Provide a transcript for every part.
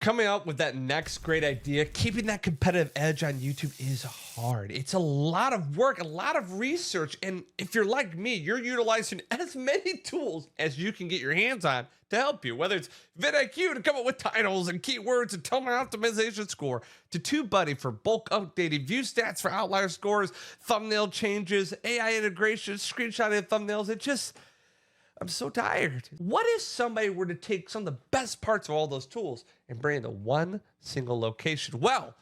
Coming up with that next great idea, keeping that competitive edge on YouTube is hard. It's a lot of work, a lot of research. And if you're like me, you're utilizing as many tools as you can get your hands on to help you, whether it's VidIQ to come up with titles and keywords and tell my optimization score, to TubeBuddy for bulk updating, Viewstats for outlier scores, thumbnail changes, AI integration, screenshotting thumbnails. I'm so tired. What if somebody were to take some of the best parts of all those tools and bring it to one single location? Well,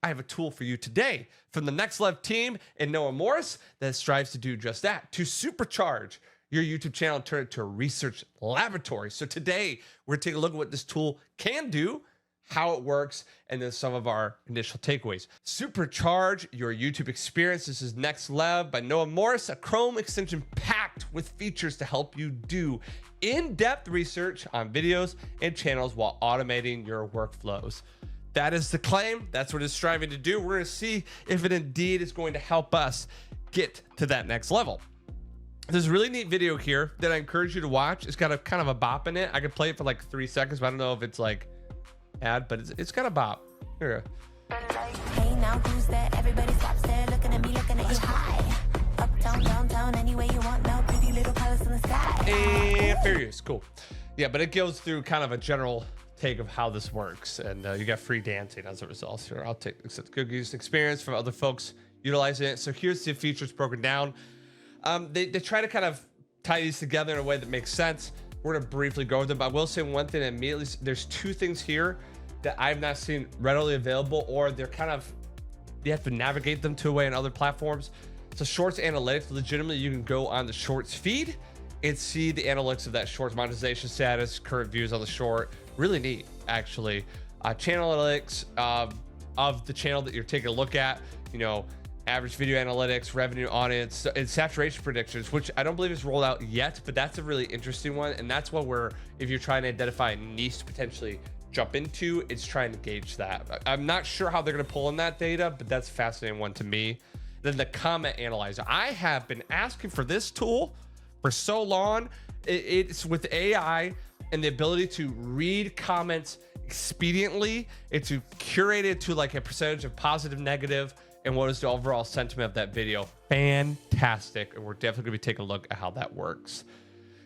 I have a tool for you today from the Nexlev team and Noah Morris that strives to do just that, to supercharge your YouTube channel and turn it to a research laboratory. So today, we're gonna take a look at what this tool can do, how it works, and then some of our initial takeaways. Supercharge your YouTube experience. This is Nexlev by Noah Morris, a Chrome extension packed with features to help you do in-depth research on videos and channels while automating your workflows. That is the claim. That's what it's striving to do. We're gonna see if it indeed is going to help us get to that next level. There's a really neat video here that I encourage you to watch. It's got a kind of a bop in it. I could play it for like 3 seconds, but I don't know if it's like ad, but it's got a bop. Here. Hey, now who's that? Everybody stops there, looking at me, looking at you. High, uptown, downtown, any way you want. Now, pretty little colors in the sky. And fair use, cool. Yeah, but it goes through kind of a general take of how this works, and you got free dancing as a result. Here, I'll take good use experience from other folks utilizing it. So here's the features broken down. They try to kind of tie these together in a way that makes sense. We're gonna briefly go over them, but I will say one thing immediately. There's 2 things here that I've not seen readily available, or they're kind of, you have to navigate them to a way on other platforms. So Shorts Analytics, legitimately you can go on the Shorts feed and see the analytics of that Shorts monetization status, current views on the short. Really neat, actually. Channel analytics of the channel that you're taking a look at, you know, average video analytics, revenue, audience, and saturation predictions, which I don't believe is rolled out yet, but that's a really interesting one. And that's what if you're trying to identify a niche to potentially jump into, it's trying to gauge that. I'm not sure how they're going to pull in that data, but that's a fascinating one to me. Then the comment analyzer. I have been asking for this tool for so long. It's with AI and the ability to read comments expediently and to curate it to like a percentage of positive, negative, and what is the overall sentiment of that video. Fantastic. And we're definitely gonna be taking a look at how that works.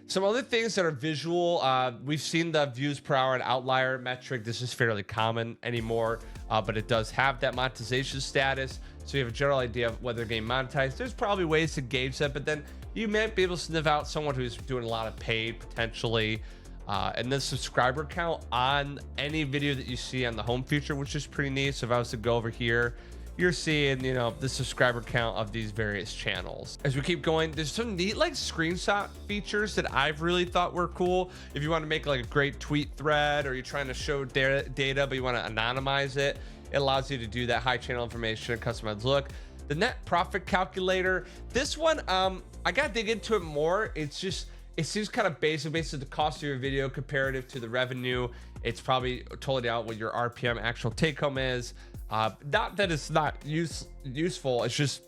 Some other things that are visual, we've seen the views per hour and outlier metric. This is fairly common anymore, but it does have that monetization status. So you have a general idea of whether they're getting monetized. There's probably ways to gauge that, but then you might be able to sniff out someone who's doing a lot of paid potentially. And then subscriber count on any video that you see on the home feature, which is pretty neat. So if I was to go over here, you're seeing, you know, the subscriber count of these various channels. As we keep going, there's some neat like screenshot features that I've really thought were cool. If you want to make like a great tweet thread, or you're trying to show data, but you want to anonymize it, it allows you to do that. High channel information, customized look. The net profit calculator. This one, I got to dig into it more. It seems kind of basic, basically the cost of your video comparative to the revenue. It's probably totally out what your RPM actual take home is. Not that it's not useful. It's just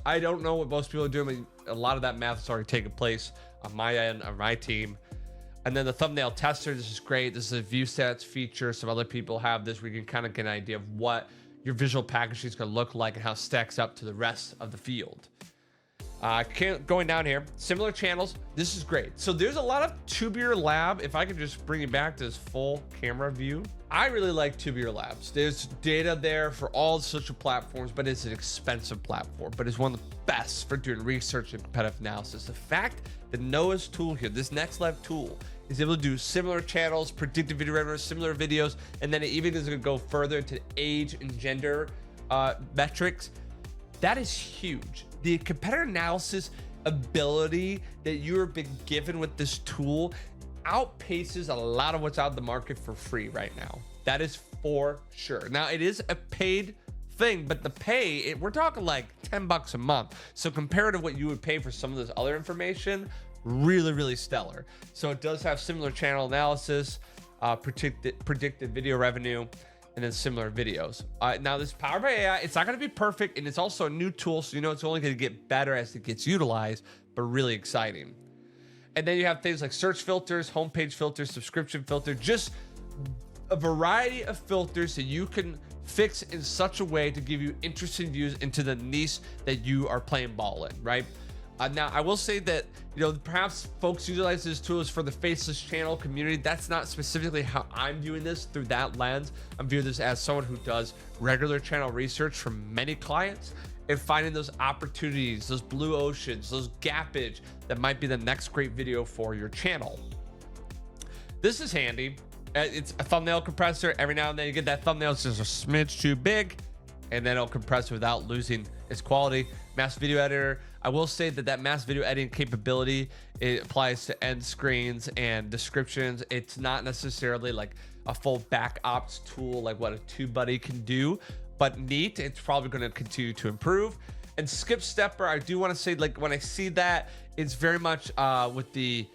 I don't know what most people are doing. A lot of that math is already taking place on my end, on my team. And then the thumbnail tester. This is great. This is a Viewstats feature. Some other people have this. We can kind of get an idea of what your visual packaging is going to look like and how it stacks up to the rest of the field. Going down here, similar channels. This is great. So there's a lot of Tubular Lab. If I could just bring you back to this full camera view. I really like Tubular Labs. There's data there for all the social platforms, but it's an expensive platform, but it's one of the best for doing research and competitive analysis. The fact that Noah's tool here, this Nexlev tool, is able to do similar channels, predictive video revenue, similar videos, and then it even is going to go further into age and gender metrics. That is huge. The competitor analysis ability that you have been given with this tool outpaces a lot of what's out in the market for free right now. That is for sure. Now it is a paid thing, but the pay, we're talking like $10 a month. So compared to what you would pay for some of this other information, really stellar. So it does have similar channel analysis, predicted video revenue, and then similar videos. Now this powered by AI, it's not going to be perfect, and it's also a new tool, so you know it's only going to get better as it gets utilized, but really exciting. And then you have things like search filters, homepage filters, subscription filter, just a variety of filters that you can fix in such a way to give you interesting views into the niche that you are playing ball in, right? Now, I will say that, you know, perhaps folks utilize these tools for the faceless channel community. That's not specifically how I'm viewing this through that lens. I'm viewing this as someone who does regular channel research for many clients and finding those opportunities, those blue oceans, those gappage that might be the next great video for your channel. This is handy. It's a thumbnail compressor. Every now and then you get that thumbnail, it's just a smidge too big, and then it'll compress without losing its quality. Mass video editor. I will say that mass video editing capability, it applies to end screens and descriptions. It's not necessarily like a full back ops tool like what a TubeBuddy can do, but neat. It's probably going to continue to improve. And skip stepper, I do want to say, like, when I see that, it's very much with the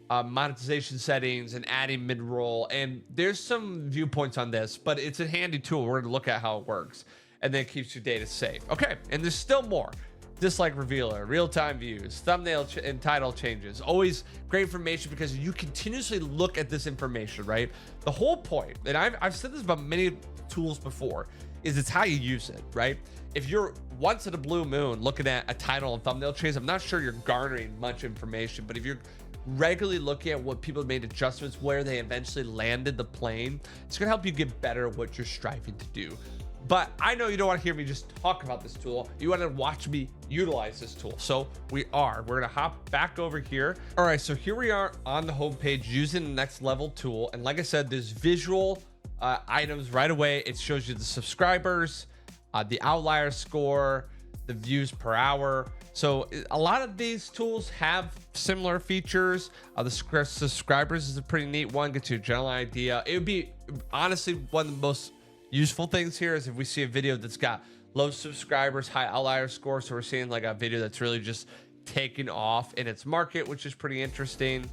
monetization settings and adding mid-roll, and there's some viewpoints on this, but it's a handy tool. We're going to look at how it works, and then it keeps your data safe. Okay, and there's still more. Dislike revealer, real-time views, thumbnail and title changes. Always great information because you continuously look at this information, right? The whole point, and I've said this about many tools before, is it's how you use it, right? If you're once in a blue moon looking at a title and thumbnail change, I'm not sure you're garnering much information, but if you're regularly looking at what people made adjustments, where they eventually landed the plane, it's gonna help you get better at what you're striving to do. But I know you don't want to hear me just talk about this tool. You want to watch me utilize this tool. So we're gonna hop back over here. All right, so here we are on the homepage using the Nexlev tool. And like I said, there's visual items right away. It shows you the subscribers, the outlier score, the views per hour. So a lot of these tools have similar features. The subscribers is a pretty neat one, gets you a general idea. It would be honestly one of the most useful things here is if we see a video that's got low subscribers, high outlier score. So we're seeing like a video that's really just taking off in its market, which is pretty interesting.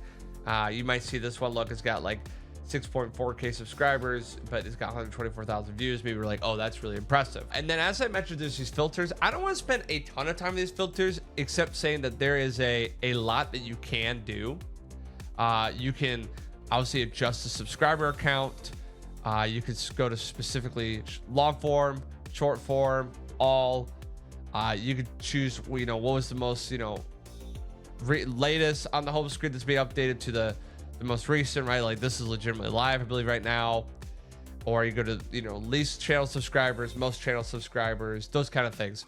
You might see this one. Look, it's got like 6.4K subscribers, but it's got 124,000 views. Maybe we're like, oh, that's really impressive. And then as I mentioned, there's these filters. I don't want to spend a ton of time on these filters, except saying that there is a lot that you can do. You can obviously adjust the subscriber count. You could go to specifically long form, short form, all. You could choose, you know, what was the most, you know, latest on the home screen that's being updated to the most recent, right? Like this is legitimately live, I believe, right now. Or you go to, you know, least channel subscribers, most channel subscribers, those kind of things.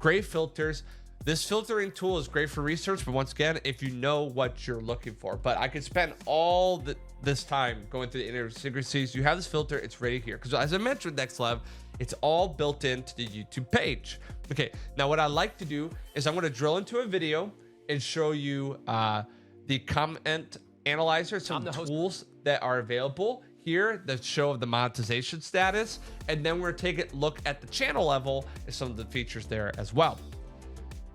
Great filters. This filtering tool is great for research, but once again, if you know what you're looking for. But I could spend all this time going through the idiosyncrasies. You have this filter, it's right here. Because as I mentioned, Nexlev, it's all built into the YouTube page. Okay, now what I like to do is I'm going to drill into a video and show you the comment analyzer, some tools that are available here that show the monetization status, and then we're going to take a look at the channel level and some of the features there as well.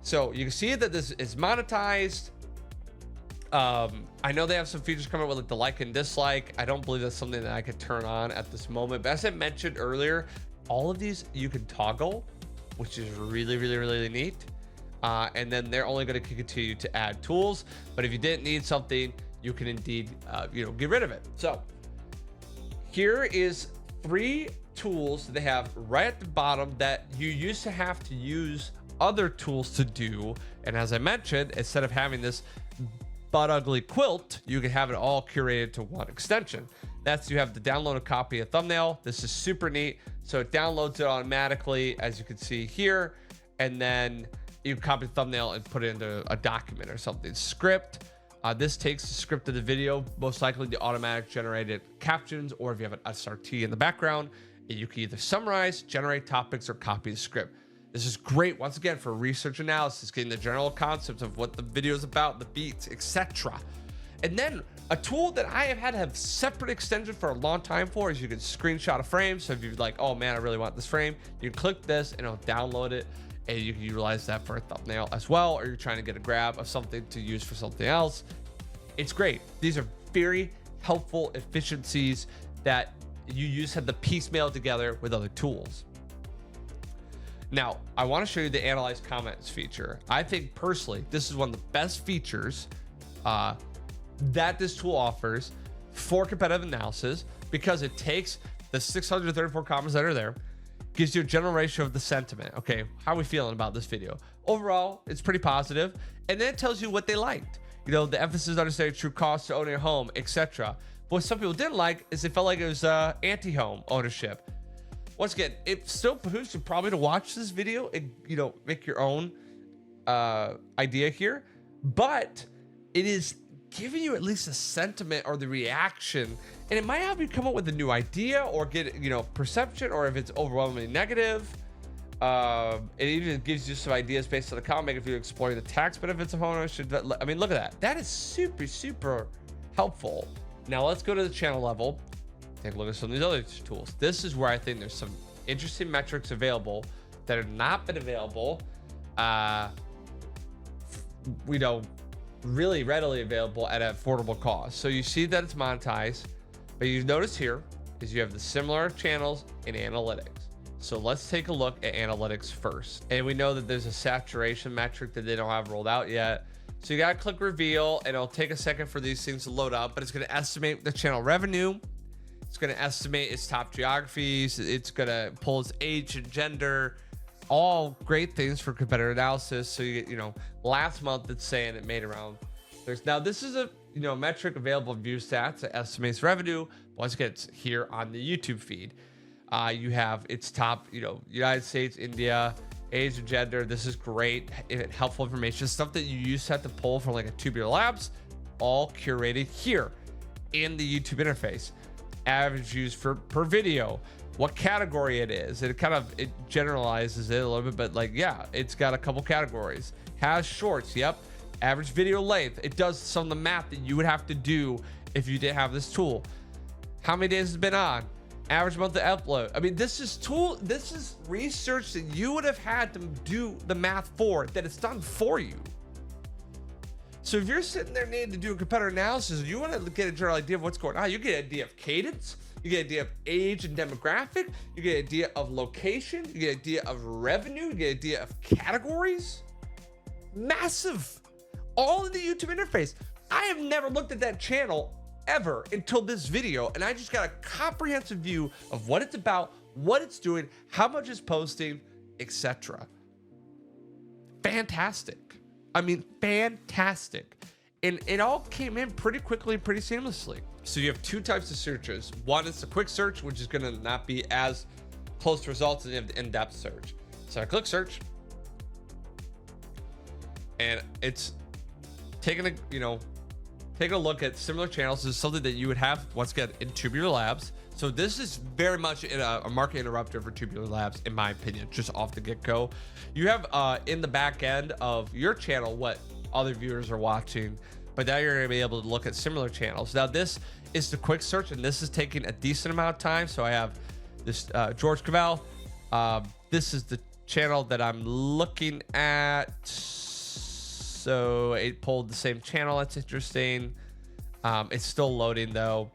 So you can see that this is monetized. I know they have some features coming with like the like and dislike. I don't believe that's something that I could turn on at this moment, but as I mentioned earlier, all of these you can toggle, which is really neat. And then they're only going to continue to add tools, but if you didn't need something, you can indeed, you know, get rid of it. So here is 3 tools that they have right at the bottom that you used to have to use other tools to do. And as I mentioned, instead of having this butt ugly quilt, you can have it all curated to one extension. That's, you have to download a copy of thumbnail. This is super neat. So it downloads it automatically, as you can see here. And then you copy the thumbnail and put it into a document or something. Script. This takes the script of the video, most likely the automatic generated captions, or if you have an SRT in the background, you can either summarize, generate topics, or copy the script. This is great, once again, for research analysis, getting the general concepts of what the video is about, the beats, etc. And then a tool that I have had to have separate extension for a long time for is you can screenshot a frame. So if you're like, oh man, I really want this frame, you can click this and it'll download it, and you can utilize that for a thumbnail as well, or you're trying to get a grab of something to use for something else. It's great. These are very helpful efficiencies that you have to piecemeal together with other tools. Now, I want to show you the analyze comments feature. I think personally, this is one of the best features that this tool offers for competitive analysis, because it takes the 634 comments that are there, gives you a general ratio of the sentiment. Okay, how are we feeling about this video? Overall, it's pretty positive, and then it tells you what they liked. You know, the emphasis on understanding true cost to owning a home, etc. What some people didn't like is they felt like it was anti-home ownership. Once again, it still behooves you probably to watch this video and, you know, make your own idea here, but it is giving you at least a sentiment or the reaction, and it might help you come up with a new idea or get, you know, perception, or if it's overwhelmingly negative. It even gives you some ideas based on the comment if you're exploring the tax benefits of homeownership. I mean, look at that. That is super, super helpful. Now let's go to the channel level. Take a look at some of these other tools. This is where I think there's some interesting metrics available that have not been available, you know, really readily available at an affordable cost. So you see that it's monetized, but you notice here is you have the similar channels in analytics. So let's take a look at analytics first. And we know that there's a saturation metric that they don't have rolled out yet. So you gotta click reveal, and it'll take a second for these things to load up, but it's gonna estimate the channel revenue. It's going to estimate its top geographies. It's going to pull its age and gender, all great things for competitor analysis. So you get, you know, last month it's saying it made around. Now this is a, you know, metric available in Viewstats that estimates revenue. Once again, it's here on the YouTube feed. You have its top, you know, United States, India, age and gender. This is great, helpful information, stuff that you used to have to pull from like a Tubular Labs, all curated here in the YouTube interface. Average views per video, what category it is. It generalizes it a little bit, but like, yeah, it's got a couple categories. Has shorts, yep. Average video length. It does some of the math that you would have to do if you didn't have this tool. How many days it's been on? Average monthly upload. I mean, this is research that you would have had to do the math for, that it's done for you. So if you're sitting there needing to do a competitor analysis and you want to get a general idea of what's going on, you get an idea of cadence, you get an idea of age and demographic, you get an idea of location, you get an idea of revenue, you get an idea of categories. Massive. All in the YouTube interface. I have never looked at that channel ever until this video, and I just got a comprehensive view of what it's about, what it's doing, how much it's posting, etc. Fantastic. I mean, fantastic. And it all came in pretty quickly, pretty seamlessly. So you have two types of searches. One is the quick search, which is gonna not be as close to results as you have the in-depth search. So I click search, and it's taking a look at similar channels. This is something that you would have, once again, in Tubular Labs. So this is very much a market interrupter for Tubular Labs, in my opinion, just off the get-go. You have in the back end of your channel what other viewers are watching, but now you're gonna be able to look at similar channels. Now this is the quick search, and this is taking a decent amount of time. So I have this George Cavell. This is the channel that I'm looking at. So it pulled the same channel. That's interesting. It's still loading though.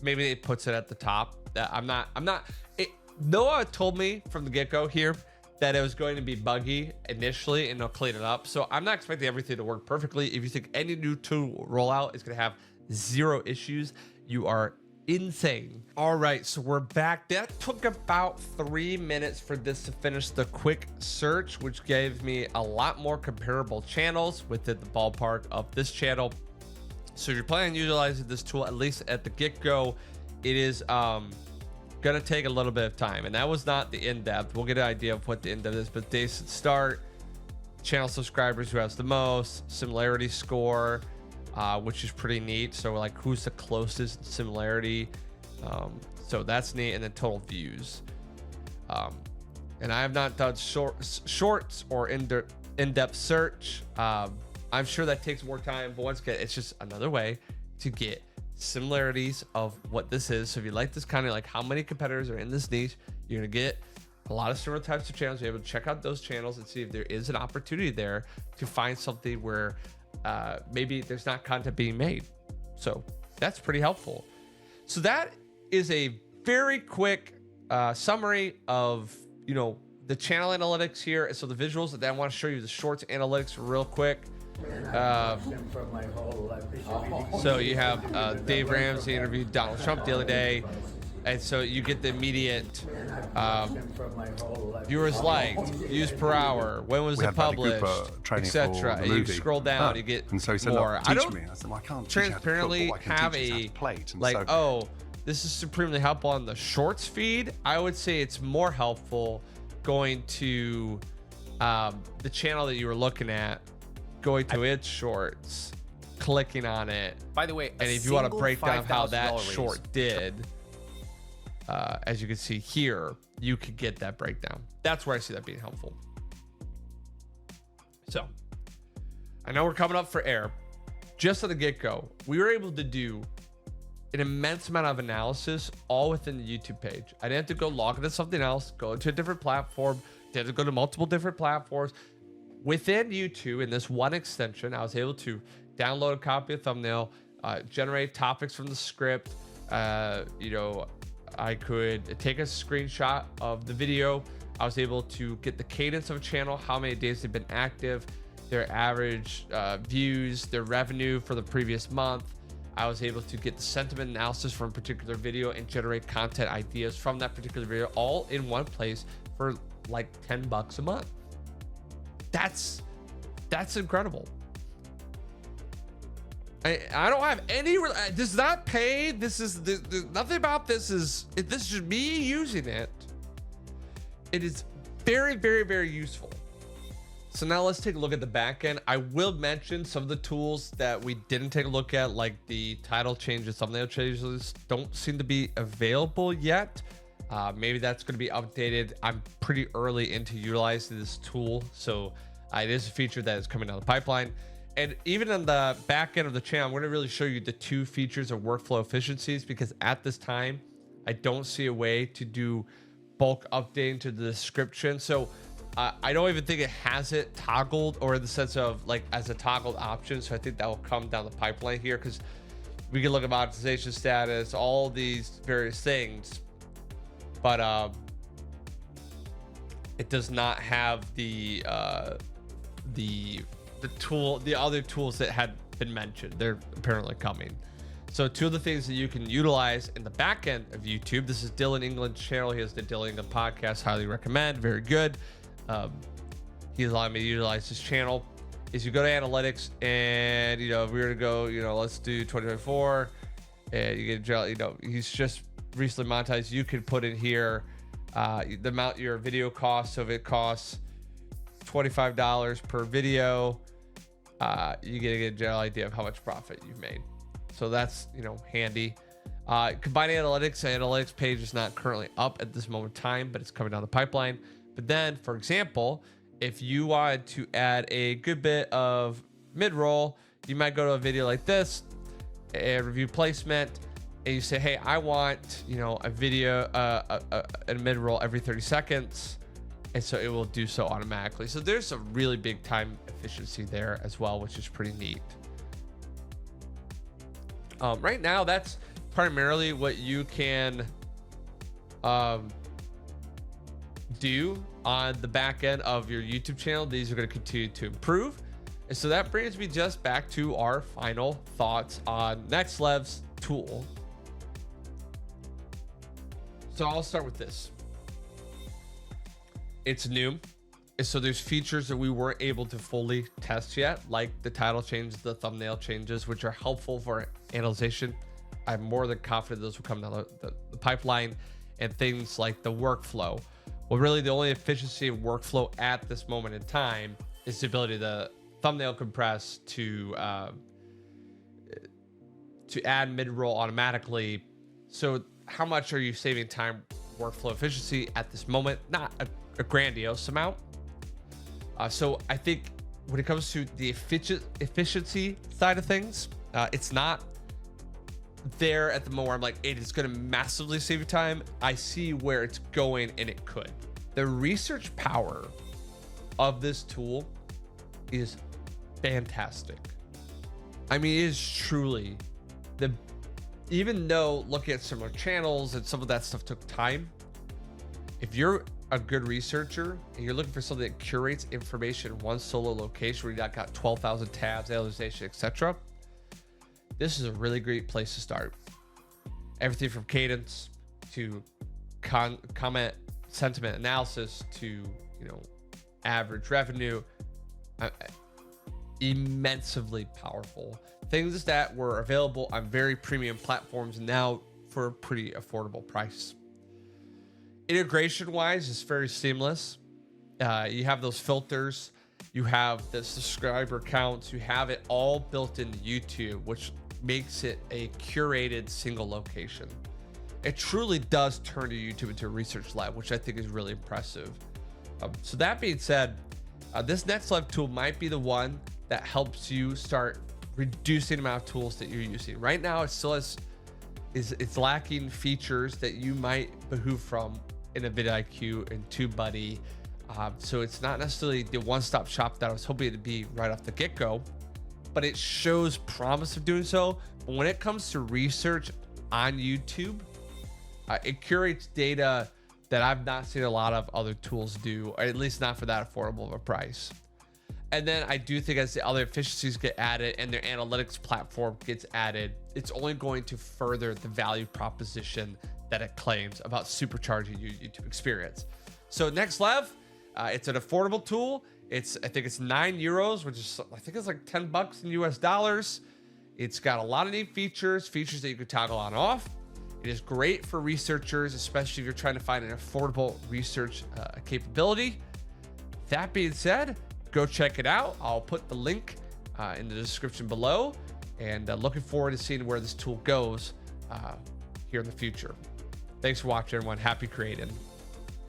Maybe it puts it at the top. Noah told me from the get-go here that it was going to be buggy initially, and they'll clean it up. So I'm not expecting everything to work perfectly. If you think any new tool rollout is going to have zero issues, you are insane. All right, so we're back. That took about 3 minutes for this to finish the quick search, which gave me a lot more comparable channels within the ballpark of this channel. So if you're planning on utilizing this tool, at least at the get-go, it is gonna take a little bit of time, and that was not the in-depth. We'll get an idea of what the in-depth is, but days to start, channel subscribers, who has the most, similarity score, which is pretty neat. So like, who's the closest similarity? So that's neat, and then total views. And I have not done shorts or in-depth search. I'm sure that takes more time, but once again, it's just another way to get similarities of what this is. So if you like this kind of like how many competitors are in this niche, you're gonna get a lot of similar types of channels. You're able to check out those channels and see if there is an opportunity there to find something where maybe there's not content being made. So that's pretty helpful. So that is a very quick summary of, you know, the channel analytics here. So the visuals, and then I want to show you the shorts analytics real quick. So you have Dave Ramsey interviewed Donald Trump the other day. And so you get the immediate viewers liked, views per hour, when was it published, etc. And you scroll down, you get and so he said, more. Look, I teach don't me. I said, well, I can't transparently teach how to cook, but I can have teach you how a to plate. And like, so, oh, this is supremely helpful on the shorts feed. I would say it's more helpful going to the channel that you were looking at, going to its shorts, clicking on it. By the way, and if you want to break down how that short did, as you can see here, you could get that breakdown. That's where I see that being helpful. So I know we're coming up for air. Just at the get-go, we were able to do an immense amount of analysis all within the YouTube page. I didn't have to go log into something else, go into a different platform, didn't have to go to multiple different platforms. Within YouTube, in this one extension, I was able to download a copy of thumbnail, generate topics from the script. You know, I could take a screenshot of the video. I was able to get the cadence of a channel, how many days they've been active, their average views, their revenue for the previous month. I was able to get the sentiment analysis from a particular video and generate content ideas from that particular video, all in one place for like $10 a month. That's incredible. I don't have any. This is not paid. This is nothing about this is. This is just me using it. It is very, very, very useful. So now let's take a look at the back end. I will mention some of the tools that we didn't take a look at, like the title changes, thumbnail changes, don't seem to be available yet. Maybe that's going to be updated. I'm pretty early into utilizing this tool, so it is a feature that is coming down the pipeline. And even on the back end of the channel, I'm going to really show you the two features of workflow efficiencies, because at this time, I don't see a way to do bulk updating to the description. So I don't even think it has it toggled, or in the sense of like as a toggled option. So I think that will come down the pipeline here, because we can look at monetization status, all these various things, but it does not have the other tools that had been mentioned. They're apparently coming. So two of the things that you can utilize in the back end of YouTube. This is Dylan England's channel. He has the Dylan England podcast. Highly recommend. Very good. He's allowed me to utilize his channel. Is you go to analytics, and you know, if we were to go, you know, let's do 2024, and you get, you know, he's just recently monetized. You could put in here the amount your video costs. So if it costs $25 per video, you get a general idea of how much profit you've made. So that's, you know, handy. Combined analytics page is not currently up at this moment in time, but it's coming down the pipeline. But then, for example, if you wanted to add a good bit of mid-roll, you might go to a video like this, a review placement, and you say, hey, I want, you know, a video, a mid-roll every 30 seconds. And so it will do so automatically. So there's a really big time efficiency there as well, which is pretty neat. Right now, that's primarily what you can do on the back end of your YouTube channel. These are going to continue to improve. And so that brings me just back to our final thoughts on Nexlev's tool. So I'll start with this. It's new, and so there's features that we weren't able to fully test yet, like the title changes, the thumbnail changes, which are helpful for analyzation. I'm more than confident those will come down the pipeline, and things like the workflow. Well, really the only efficiency of workflow at this moment in time is the ability to thumbnail compress, to add mid-roll automatically. So how much are you saving time workflow efficiency at this moment? Not a grandiose amount. So I think when it comes to the efficiency side of things, it's not there at the moment where I'm like, it is going to massively save you time. I see where it's going, and it could. The research power of this tool is fantastic. I mean, it is truly even though looking at similar channels and some of that stuff took time, if you're a good researcher and you're looking for something that curates information in one solo location where you got 12,000 tabs, analyzation, etc., this is a really great place to start. Everything from cadence to comment sentiment analysis to, you know, average revenue, immensely powerful. Things that were available on very premium platforms now for a pretty affordable price. Integration wise, it's very seamless. You have those filters, you have the subscriber counts, you have it all built into YouTube, which makes it a curated single location. It truly does turn to YouTube into a research lab, which I think is really impressive. So that being said, this Nexlev tool might be the one that helps you start reducing the amount of tools that you're using. Right now, it still has, it's lacking features that you might behoove from in a VidIQ and TubeBuddy. So it's not necessarily the one-stop shop that I was hoping to be right off the get-go, but it shows promise of doing so. But when it comes to research on YouTube, it curates data that I've not seen a lot of other tools do, or at least not for that affordable of a price. And then I do think as the other efficiencies get added and their analytics platform gets added, it's only going to further the value proposition that it claims about supercharging your YouTube experience. So Nexlev, it's an affordable tool. I think it's €9, which is, I think it's like $10 in US dollars. It's got a lot of neat features that you can toggle on and off. It is great for researchers, especially if you're trying to find an affordable research capability. That being said, go check it out. I'll put the link in the description below, and looking forward to seeing where this tool goes here in the future. Thanks for watching, everyone. Happy creating.